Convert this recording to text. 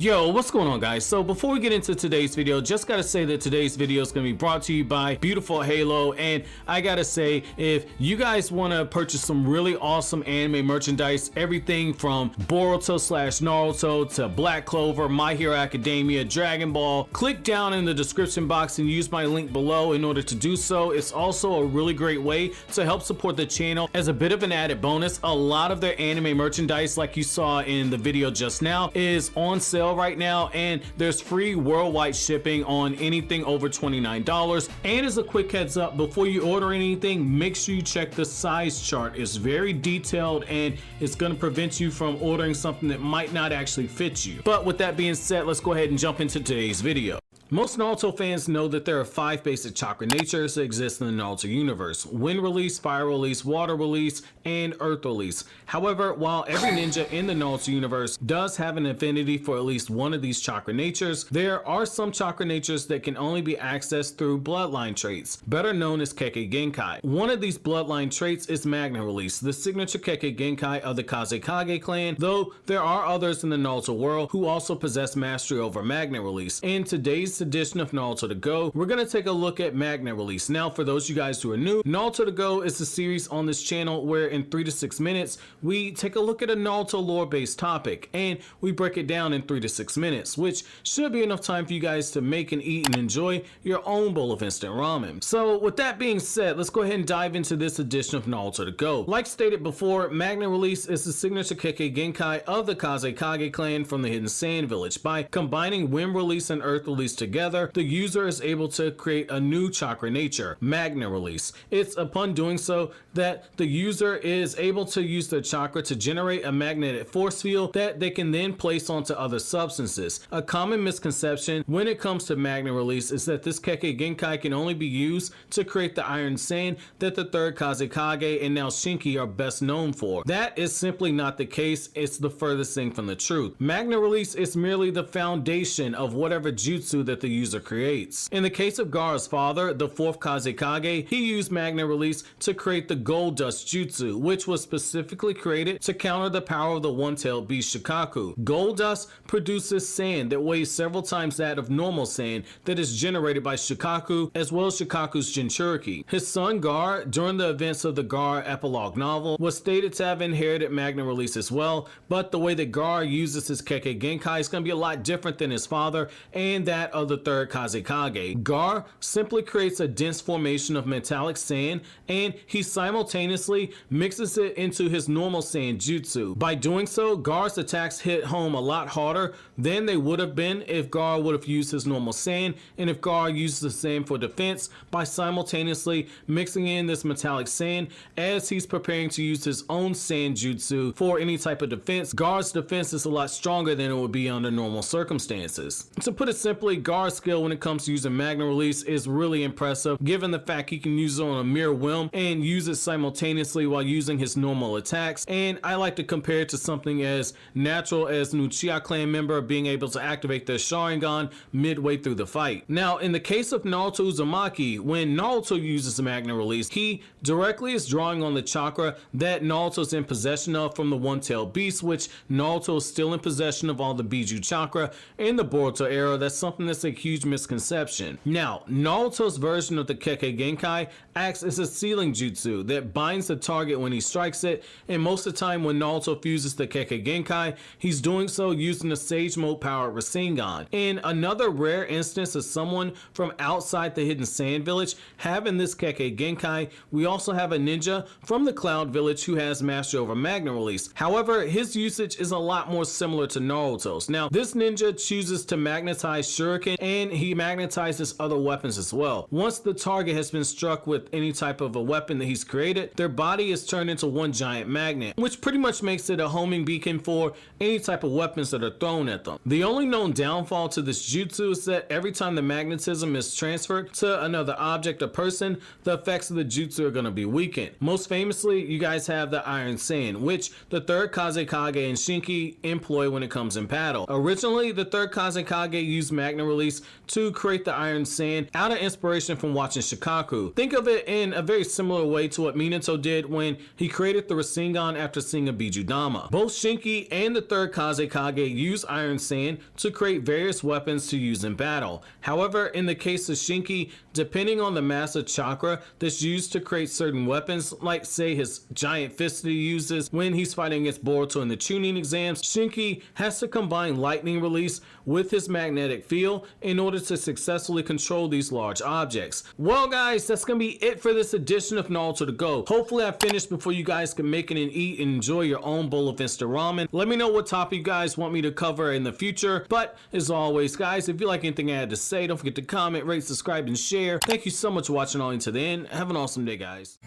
Yo, what's going on, guys? So before we get into today's video, just gotta say that today's video is gonna be brought to you by Beautiful Halo, and I gotta say, if you guys want to purchase some really awesome anime merchandise, everything from Boruto / Naruto to Black Clover, My Hero Academia, Dragon Ball, click down in the description box and use my link below in order to do so. It's also a really great way to help support the channel. As a bit of an added bonus, a lot of their anime merchandise, like you saw in the video just now, is on sale right now, and there's free worldwide shipping on anything over $29. And as a quick heads up, before you order anything, make sure you check the size chart. It's very detailed and it's going to prevent you from ordering something that might not actually fit you. But with that being said, let's go ahead and jump into today's video. Most Naruto fans know that there are 5 basic chakra natures that exist in the Naruto universe: wind release, fire release, water release, and earth release. However, while every ninja in the Naruto universe does have an affinity for at least one of these chakra natures, there are some chakra natures that can only be accessed through bloodline traits, better known as Kekkei Genkai. One of these bloodline traits is Magna Release, the signature Kekkei Genkai of the Kage clan, though there are others in the Naruto world who also possess mastery over Magna Release. In today's edition of Naruto to Go, we're going to take a look at Magna Release. Now, for those of you guys who are new, Naruto to Go is a series on this channel where in 3 to 6 minutes we take a look at a Naruto lore based topic and we break it down in 3 to 6 minutes, which should be enough time for you guys to make and eat and enjoy your own bowl of instant ramen. So with that being said, let's go ahead and dive into this edition of Naruto to Go. Like stated before, Magna Release is the signature Kekkei Genkai of the Kage clan from the Hidden Sand Village. By combining Wind Release and Earth Release together, the user is able to create a new chakra nature, Magna Release. It's upon doing so that the user is able to use their chakra to generate a magnetic force field that they can then place onto other substances. A common misconception when it comes to Magna Release is that this Kekkei Genkai can only be used to create the iron sand that the third Kage and now Shinki are best known for. That is simply not the case. It's the furthest thing from the truth. Magna Release is merely the foundation of whatever jutsu that the user creates. In the case of Gaara's father, the 4th Kage, he used Magna Release to create the Gold Dust Jutsu, which was specifically created to counter the power of the one-tailed beast Shikaku. Gold Dust produces sand that weighs several times that of normal sand that is generated by Shikaku, as well as Shikaku's Jinchuriki. His son Gaara, during the events of the Gaara epilogue novel, was stated to have inherited Magna Release as well, but the way that Gaara uses his Kekkei Genkai is going to be a lot different than his father and that of the 3rd Kage. Gaara simply creates a dense formation of metallic sand and he simultaneously mixes it into his normal sand jutsu. By doing so, Gaara's attacks hit home a lot harder than they would have been if Gaara would have used his normal sand, and if Gaara uses the sand for defense by simultaneously mixing in this metallic sand as he's preparing to use his own sand jutsu for any type of defense. Gaara's defense is a lot stronger than it would be under normal circumstances. To put it simply, Gaara's skill when it comes to using Magna Release is really impressive, given the fact he can use it on a mere whim and use it simultaneously while using his normal attacks. And I like to compare it to something as natural as an Uchiha clan member being able to activate their Sharingan midway through the fight. Now, in the case of Naruto Uzumaki, when Naruto uses Magna Release, he directly is drawing on the chakra that Naruto's in possession of from the one-tailed beast, which Naruto is still in possession of all the Biju chakra in the Boruto era. That's something that's a huge misconception. Now, Naruto's version of the Kekkei Genkai acts as a sealing jutsu that binds the target when he strikes it, and most of the time when Naruto fuses the Kekkei Genkai, he's doing so using the Sage Mode powered Rasengan. In another rare instance of someone from outside the Hidden Sand Village having this Kekkei Genkai, we also have a ninja from the Cloud Village who has mastery over Magna Release. However, his usage is a lot more similar to Naruto's. Now, this ninja chooses to magnetize Shuriken and he magnetizes other weapons as well. Once the target has been struck with any type of a weapon that he's created, their body is turned into one giant magnet, which pretty much makes it a homing beacon for any type of weapons that are thrown at them. The only known downfall to this jutsu is that every time the magnetism is transferred to another object or person, the effects of the jutsu are going to be weakened. Most famously, you guys have the Iron Sand, which the 3rd Kage and Shinki employ when it comes in battle. Originally, the 3rd Kage used Magna Release release to create the Iron Sand out of inspiration from watching Shikaku. Think of it in a very similar way to what Minato did when he created the Rasengan after seeing a Bijudama. Both Shinki and the third Kazekage use Iron Sand to create various weapons to use in battle. However, in the case of Shinki, depending on the massive chakra that's used to create certain weapons, like say his giant fist that he uses when he's fighting against Boruto in the Chunin exams, Shinki has to combine lightning release with his magnetic field in order to successfully control these large objects. Well guys, that's gonna be it for this edition of Naruto to Go. Hopefully I finished before you guys can make it and eat and enjoy your own bowl of instant ramen. Let me know what topic you guys want me to cover in the future. But as always guys, if you like anything I had to say, don't forget to comment, rate, subscribe, and share. Thank you so much for watching all the way to the end. Have an awesome day guys.